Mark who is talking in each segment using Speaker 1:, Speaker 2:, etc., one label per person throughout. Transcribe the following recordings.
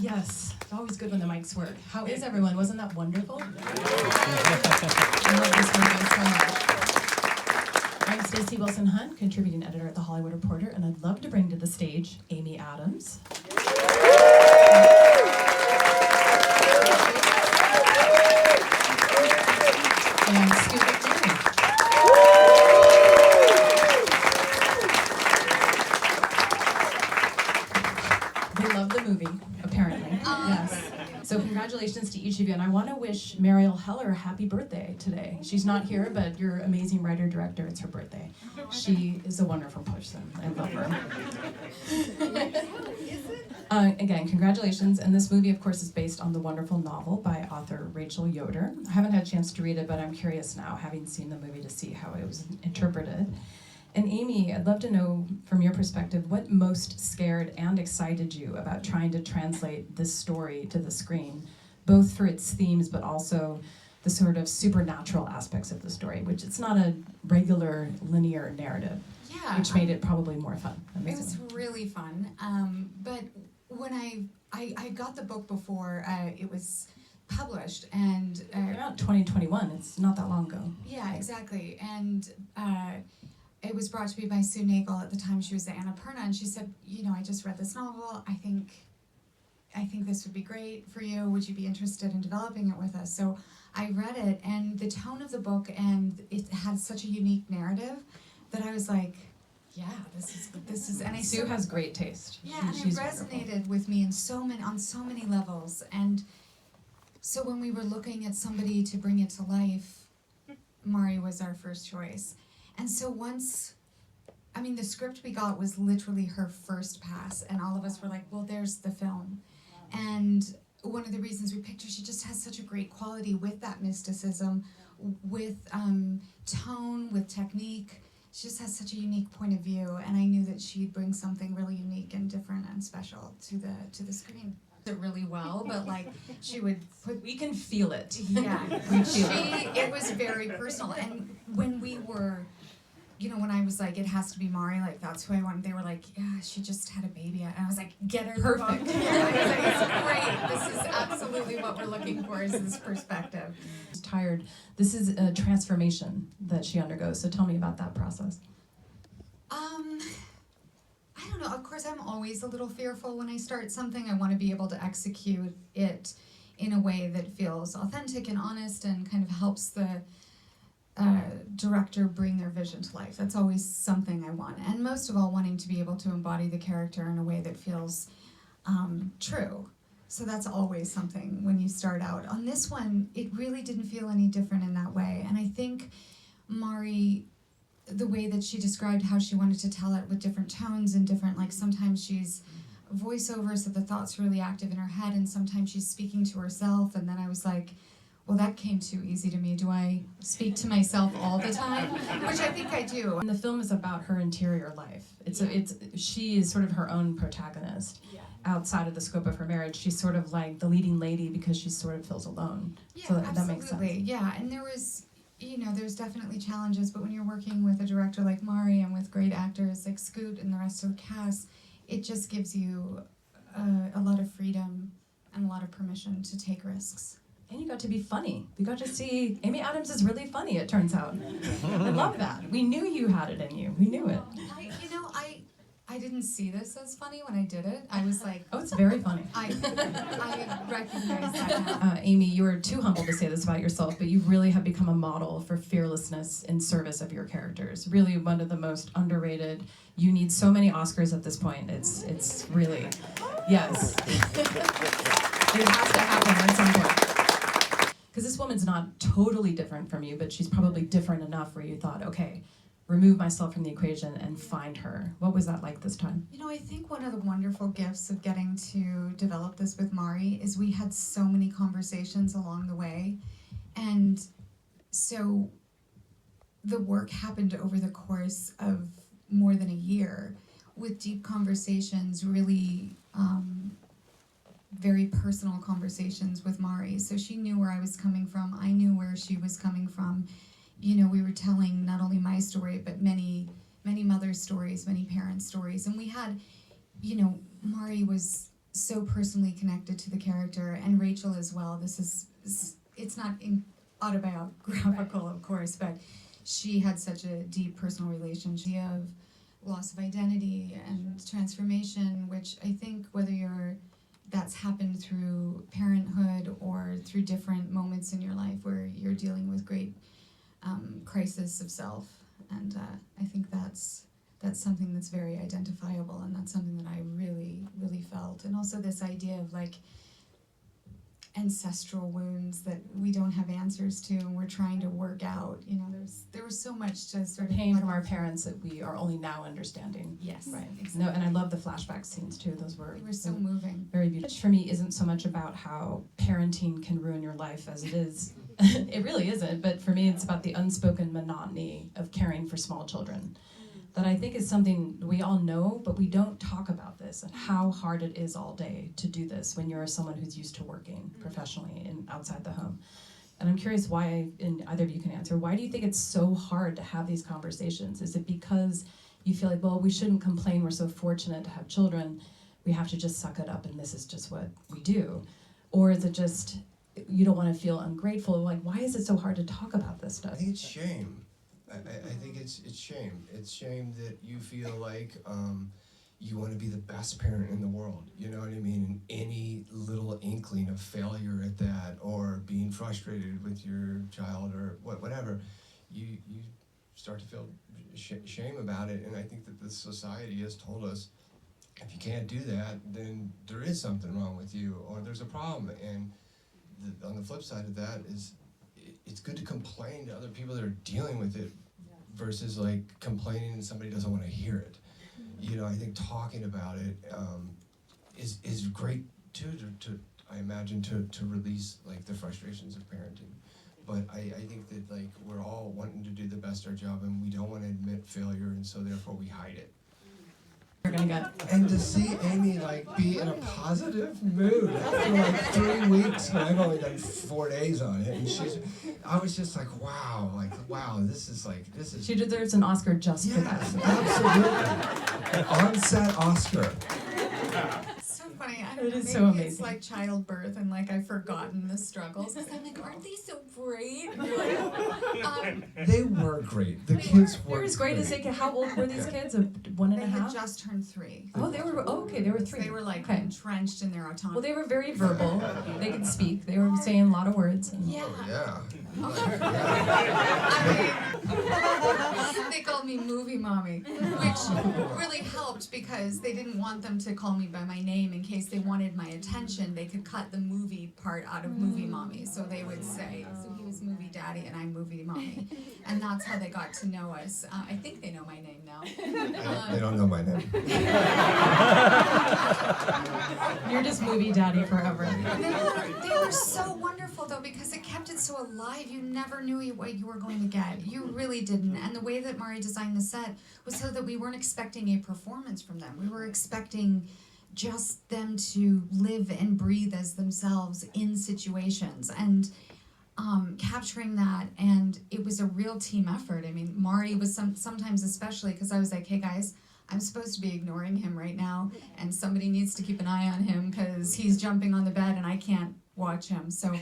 Speaker 1: Yes, it's always good when the mics work. How is everyone? Wasn't that wonderful? I love this movie so much. I'm Stacey Wilson-Hunt, contributing editor at The Hollywood Reporter, and I'd love to bring to the stage Amy Adams. And Stu McNairy. They love the movie, apparently. Yes. So congratulations to each of you, and I want to wish Mariel Heller happy birthday today. She's not here, but you're an amazing writer-director. It's her birthday. She is a wonderful person. I love her. Again, congratulations. And this movie, of course, is based on the wonderful novel by author Rachel Yoder. I haven't had a chance to read it, but I'm curious now, having seen the movie, to see how it was interpreted. And Amy, I'd love to know, from your perspective, what most scared and excited you about trying to translate this story to the screen, both for its themes, but also the sort of supernatural aspects of the story, which it's not a regular linear narrative, which made it probably more fun.
Speaker 2: It was really fun. But when I got the book before it was published, and
Speaker 1: around 2021, it's not that long ago.
Speaker 2: Yeah, exactly. And it was brought to me by Sue Nagel. At the time she was the Annapurna, and she said, I just read this novel. I think this would be great for you. Would you be interested in developing it with us? So I read it, and the tone of the book, and it had such a unique narrative that I was like, yeah, this is. And
Speaker 1: Sue has great taste.
Speaker 2: Yeah, and it resonated with me on so many levels. And so when we were looking at somebody to bring it to life, Mari was our first choice. And so the script we got was literally her first pass, and all of us were like, well, there's the film. And one of the reasons we picked her, she just has such a great quality with that mysticism, with tone, with technique. She just has such a unique point of view, and I knew that she'd bring something really unique and different and special to the screen. It really well, but she would put.
Speaker 1: We can feel it.
Speaker 2: Yeah, it was very personal, and when we were. When I was like, it has to be Mari, that's who I want, they were like, yeah, she just had a baby. And I was like, get her. Perfect. I was like, it's great. This is absolutely what we're looking for, is this perspective.
Speaker 1: She's tired. This is a transformation that she undergoes. So tell me about that process.
Speaker 2: I don't know. Of course, I'm always a little fearful when I start something. I want to be able to execute it in a way that feels authentic and honest and kind of helps the director bring their vision to life. That's always something I want. And most of all, wanting to be able to embody the character in a way that feels true. So that's always something when you start out. On this one, it really didn't feel any different in that way. And I think Mari, the way that she described how she wanted to tell it with different tones and different, sometimes she's voiceover, so the thoughts are really active in her head, and sometimes she's speaking to herself, and then I was like, well, that came too easy to me. Do I speak to myself all the time? Which I think I do.
Speaker 1: And the film is about her interior life. She is sort of her own protagonist. Yeah. Outside of the scope of her marriage, she's sort of like the leading lady because she sort of feels alone.
Speaker 2: Yeah,
Speaker 1: so
Speaker 2: absolutely.
Speaker 1: That makes sense.
Speaker 2: Yeah, and there was, there's definitely challenges, but when you're working with a director like Mari and with great actors like Scoot and the rest of the cast, it just gives you a lot of freedom and a lot of permission to take risks.
Speaker 1: And you got to be funny. We got to see Amy Adams is really funny, it turns out. I love that. We knew you had it in you. We knew it.
Speaker 2: I didn't see this as funny when I did it. I was like,
Speaker 1: oh, it's very funny.
Speaker 2: I recognize that now.
Speaker 1: Amy, you are too humble to say this about yourself, but you really have become a model for fearlessness in service of your characters. Really one of the most underrated. You need so many Oscars at this point. It's really, yes. It has to happen at some point. Because this woman's not totally different from you, but she's probably different enough where you thought, okay, remove myself from the equation and find her. What was that like this time?
Speaker 2: I think one of the wonderful gifts of getting to develop this with Mari is we had so many conversations along the way. And so the work happened over the course of more than a year with deep conversations, really very personal conversations with Mari. So she knew where I was coming from. I knew where she was coming from. We were telling not only my story, but many, many mothers' stories, many parents' stories. And we had, Mari was so personally connected to the character, and Rachel as well. It's not autobiographical, of course, but she had such a deep personal relationship of loss of identity and transformation, which I think that's happened through parenthood or through different moments in your life where you're dealing with great crisis of self, and I think that's something that's very identifiable, and that's something that I really, really felt. And also this idea of like ancestral wounds that we don't have answers to, and we're trying to work out. You know, there was so much to sort of
Speaker 1: Pain from our parents that we are only now understanding.
Speaker 2: Yes,
Speaker 1: Right.
Speaker 2: exactly.
Speaker 1: No, and I love the flashback scenes too. They
Speaker 2: were so moving.
Speaker 1: Very beautiful. For me, isn't so much about how parenting can ruin your life as it is. It really isn't. But for me, it's about the unspoken monotony of caring for small children. That I think is something we all know, but we don't talk about this and how hard it is all day to do this when you're someone who's used to working professionally and outside the home. And I'm curious why, and either of you can answer, why do you think it's so hard to have these conversations? Is it because you feel like, well, we shouldn't complain, we're so fortunate to have children, we have to just suck it up and this is just what we do? Or is it just, you don't want to feel ungrateful? Like, why is it so hard to talk about this stuff?
Speaker 3: I think it's shame. I think it's shame. It's shame that you feel like you want to be the best parent in the world. You know what I mean? And any little inkling of failure at that, or being frustrated with your child, or whatever, you start to feel shame about it. And I think that the society has told us, if you can't do that, then there is something wrong with you, or there's a problem. And on the flip side of that is, it's good to complain to other people that are dealing with it versus like complaining and somebody doesn't want to hear it. You know, I think talking about it is great too, to I imagine to release like the frustrations of parenting. But I think that like we're all wanting to do the best our job, and we don't want to admit failure, and so therefore we hide it. And to see Amy like be in a positive mood after like 3 weeks, and I've only done 4 days on it, and I was just like, wow, this is.
Speaker 1: She deserves an Oscar just for that.
Speaker 3: Absolutely. An on-set Oscar.
Speaker 2: So funny. I don't
Speaker 1: It
Speaker 2: know,
Speaker 1: is
Speaker 2: maybe
Speaker 1: so amazing.
Speaker 2: it's like childbirth, and like I've forgotten the struggles. Because I'm like, aren't they so great?
Speaker 3: They were great. The kids
Speaker 1: They
Speaker 3: were
Speaker 1: were as great as they could. How old were these kids? 1 and
Speaker 2: They
Speaker 1: a
Speaker 2: had
Speaker 1: half?
Speaker 2: just turned 3.
Speaker 1: Oh, they were, okay, they were 3.
Speaker 2: They were like
Speaker 1: okay.
Speaker 2: entrenched in their autonomy.
Speaker 1: Well, they were very verbal. They could speak. They were saying a lot of words. And
Speaker 2: Yeah.
Speaker 3: Oh, yeah.
Speaker 2: I mean, they called me Movie Mommy, which really helped because they didn't want them to call me by my name in case they wanted my attention. They could cut the movie part out of Movie Mommy, so they would say, so he was Movie Daddy and I'm Movie Mommy, and that's how they got to know us. I think they know my name now.
Speaker 3: They don't know my name.
Speaker 1: You're just movie daddy forever.
Speaker 2: They were so wonderful though, because it kept it so alive. You never knew what you were going to get. You really didn't. And the way that Mari designed the set was so that we weren't expecting a performance from them. We were expecting just them to live and breathe as themselves in situations, and capturing that. And it was a real team effort. I mean, Mari was sometimes, especially because I was like, hey guys, I'm supposed to be ignoring him right now, and somebody needs to keep an eye on him because he's jumping on the bed and I can't watch him. So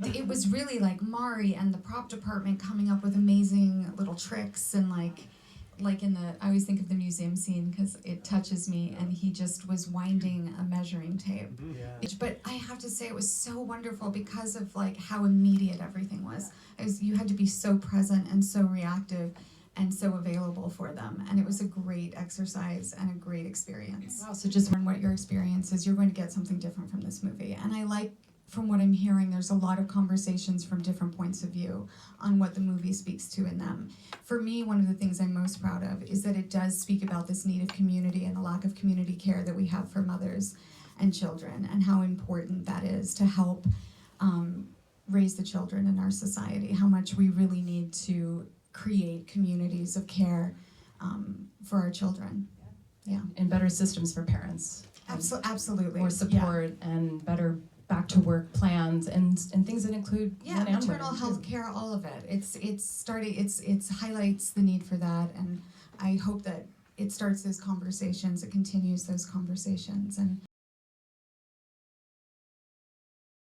Speaker 2: it was really like Mari and the prop department coming up with amazing little tricks, and like in I always think of the museum scene because it touches me, and he just was winding a measuring tape. Yeah. But I have to say it was so wonderful because of like how immediate everything was. You had to be so present and so reactive and so available for them, and it was a great exercise and a great experience.
Speaker 1: Wow, so just
Speaker 2: learn what your experience is. You're going to get something different from this movie, and I like, from what I'm hearing, there's a lot of conversations from different points of view on what the movie speaks to in them. For me, one of the things I'm most proud of is that it does speak about this need of community and the lack of community care that we have for mothers and children, and how important that is to help raise the children in our society, how much we really need to create communities of care for our children. Yeah.
Speaker 1: and better systems for parents.
Speaker 2: Absolutely.
Speaker 1: More support and better back to work plans and things that include men and
Speaker 2: maternal
Speaker 1: women,
Speaker 2: health
Speaker 1: too.
Speaker 2: care, all of it. It's highlights the need for that, and I hope that it starts those conversations, it continues those conversations, and